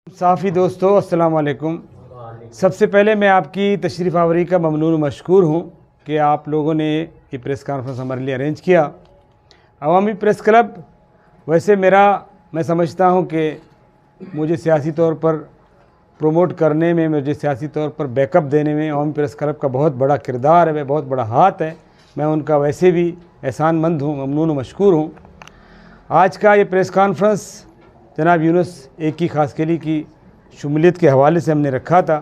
साफ़ी दोस्तों, अस्सलाम वालेकुम। सबसे पहले मैं आपकी तशरीफ़ आवरी का ममनून मशकूर हूँ कि आप लोगों ने ये प्रेस कॉन्फ्रेंस हमारे लिए अरेंज किया। अवामी प्रेस क्लब वैसे मैं समझता हूँ कि मुझे सियासी तौर पर प्रोमोट करने में, मुझे सियासी तौर पर बैकअप देने में अवामी प्रेस क्लब का बहुत बड़ा किरदार है, बहुत बड़ा हाथ है। मैं उनका वैसे भी एहसानमंद हूँ, ममनून मशकूर हूँ। आज का ये प्रेस कॉन्फ्रेंस जनाब यूनुस एक ही खासकेली की शुमूलियत के हवाले से हमने रखा था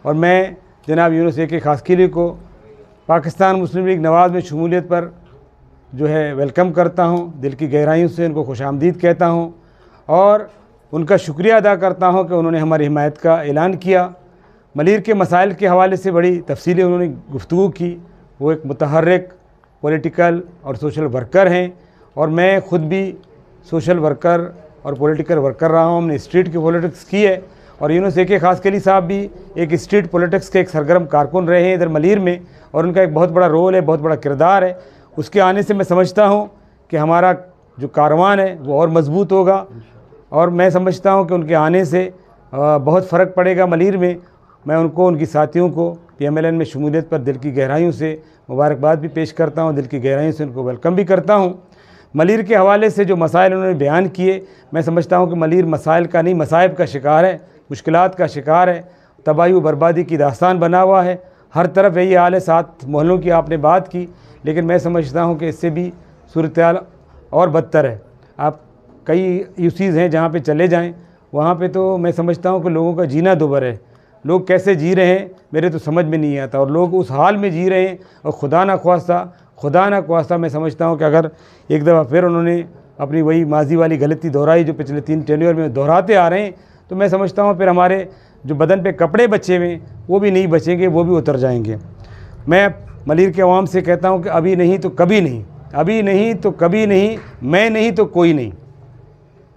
और मैं जनाब यूनुस एक ही खासकेली को पाकिस्तान मुस्लिम लीग नवाज़ में शुमूलियत पर जो है वेलकम करता हूँ। दिल की गहराइयों से उनको खुशामदीद कहता हूँ और उनका शुक्रिया अदा करता हूँ कि उन्होंने हमारी हिमायत का ऐलान किया। मलीर के मसाइल के हवाले से बड़ी तफसीली उन्होंने गुफ्तगू की। वो एक मुतहर्रिक पॉलिटिकल और सोशल वर्कर हैं और मैं ख़ुद भी सोशल वर्कर और पॉलिटिकल वर्कर रहा हूँ। हमने स्ट्रीट की पॉलिटिक्स की है और यूनुस एक खासकेली साहब भी एक स्ट्रीट पॉलिटिक्स के एक सरगर्म कारकुन रहे हैं इधर मलीर में और उनका एक बहुत बड़ा रोल है, बहुत बड़ा किरदार है। उसके आने से मैं समझता हूँ कि हमारा जो कारवान है वो और मजबूत होगा और मैं समझता हूँ कि उनके आने से बहुत फ़र्क पड़ेगा मलीर में। मैं उनको, उनकी साथियों को PMLN में शमूलियत पर दिल की गहराइयों से मुबारकबाद भी पेश करता हूँ, दिल की गहराइयों से उनको वेलकम भी करता हूँ। मलीर के हवाले से जो मसाइल उन्होंने बयान किए, मैं समझता हूँ कि मलीर मसाइल का नहीं, मसाइब का शिकार है, मुश्किलात का शिकार है, तबाही व बर्बादी की दास्तान बना हुआ है। हर तरफ यही हाल है। 7 मोहल्लों की आपने बात की, लेकिन मैं समझता हूँ कि इससे भी सूरत हाल और बदतर है। आप कई यूसीज़ हैं जहाँ पे चले जाएँ, वहाँ पे तो मैं समझता हूँ कि लोगों का जीना दुभर है। लोग कैसे जी रहे हैं मेरे तो समझ में नहीं आता और लोग उस हाल में जी रहे हैं और खुदा ना ख्वास्ता मैं समझता हूँ कि अगर एक दफ़ा फिर उन्होंने अपनी वही माजी वाली गलती दोहराई जो पिछले 3 टेन्योर में दोहराते आ रहे हैं, तो मैं समझता हूँ फिर हमारे जो बदन पे कपड़े बचे हुए वो भी नहीं बचेंगे, वो भी उतर जाएंगे। मैं मलीर के अवाम से कहता हूँ कि अभी नहीं तो कभी नहीं, अभी नहीं तो कभी नहीं, मैं नहीं तो कोई नहीं।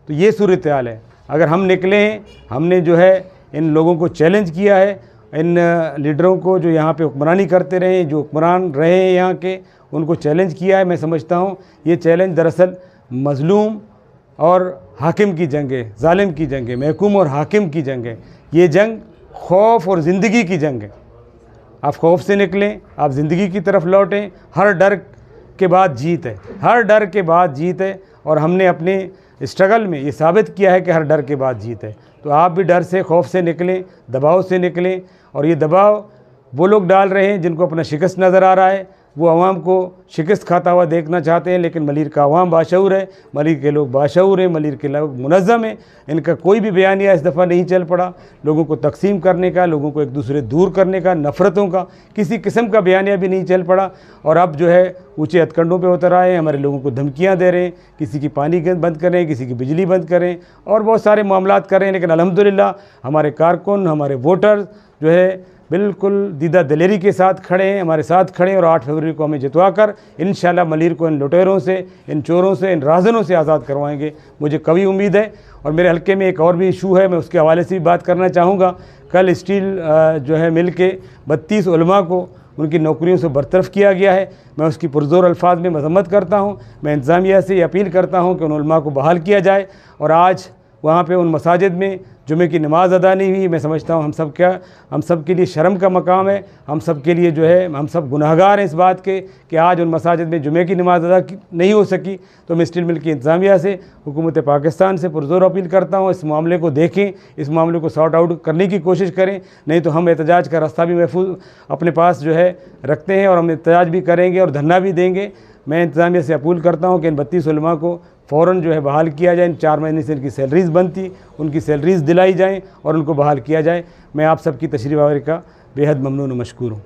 तो ये सूरत हाल है। अगर हम निकले हैं, हमने जो है इन लोगों को चैलेंज किया है, इन लीडरों को जो यहाँ पे हुक्मरानी करते रहे, जो हुक्मरान रहे हैं यहाँ के, उनको चैलेंज किया है। मैं समझता हूँ ये चैलेंज दरअसल मज़लूम और हाकिम की जंग है, जालिम की जंग है, महकूम और हाकिम की जंग है। ये जंग खौफ और ज़िंदगी की जंग है। आप खौफ से निकलें, आप ज़िंदगी की तरफ लौटें। हर डर के बाद जीत है, हर डर के बाद जीत है और हमने अपने स्ट्रगल में ये साबित किया है कि हर डर के बाद जीत है। तो आप भी डर से, खौफ से निकलें, दबाव से निकलें। और ये दबाव वो लोग डाल रहे हैं जिनको अपना शिकस्त नज़र आ रहा है, वो अवाम को शिकस्त खाता हुआ देखना चाहते हैं। लेकिन मलीर का अवाम बाशऊर है, मलीर के लोग बाशऊर हैं, मलीर के लोग मुनज़्ज़म हैं। इनका कोई भी बयानिया इस दफ़ा नहीं चल पड़ा लोगों को तकसीम करने का, लोगों को एक दूसरे दूर करने का, नफ़रतों का किसी किस्म का बयानिया भी नहीं चल पड़ा। और अब जो है ऊँचे हथकंडों पर उतर आए हैं, हमारे लोगों को धमकियाँ दे रहे हैं, किसी की पानी बंद करें, किसी की बिजली बंद करें और बहुत सारे मामलात कर रहे हैं। लेकिन अल्हम्दुलिल्लाह हमारे कारकुन, हमारे वोटर जो है बिल्कुल दीदा दिलेरी के साथ खड़े हैं, हमारे साथ खड़े हैं और 8 फरवरी को हमें जितवा कर इंशाल्लाह मलीर को इन लुटेरों से, इन चोरों से, इन राज़नों से आज़ाद करवाएंगे। मुझे कभी उम्मीद है। और मेरे हल्के में एक और भी इशू है, मैं उसके हवाले से भी बात करना चाहूँगा। कल स्टील जो है मिल के 32 उलमा को उनकी नौकरियों से बरतरफ किया गया है। मैं उसकी पुरज़ोर अल्फाज में मज़म्मत करता हूँ। मैं इंतज़ामिया से ये अपील करता हूँ कि उन उलमा को बहाल किया जाए। और आज वहाँ पे उन मसाजिद में जुमे की नमाज़ अदा नहीं हुई। मैं समझता हूँ हम सब के लिए शर्म का मकाम है। हम सब के लिए जो है, हम सब गुनहगार हैं इस बात के कि आज उन मसाजिद में जुमे की नमाज़ अदा नहीं हो सकी। तो मैं स्टील मिल की इंतज़ामिया से, हुकूमत पाकिस्तान से पुरज़ोर अपील करता हूँ, इस मामले को देखें, इस मामले को सॉर्ट आउट करने की कोशिश करें। नहीं तो हम एहतजाज का रास्ता भी महफूज अपने पास जो है रखते हैं और हम एहतजाज भी करेंगे और धरना भी देंगे। मैं इंतज़ामिया से अपील करता हूँ कि इन 32 उलमा को फ़ौरन जो है बहाल किया जाए। इन 4 महीने से इनकी सैलरीज़ बंद थी, उनकी सैलरीज़ दिलाई जाएँ और उनको बहाल किया जाए। मैं आप सबकी तशरीफ़ आवरी का बेहद ममनून व मशकूर हूँ।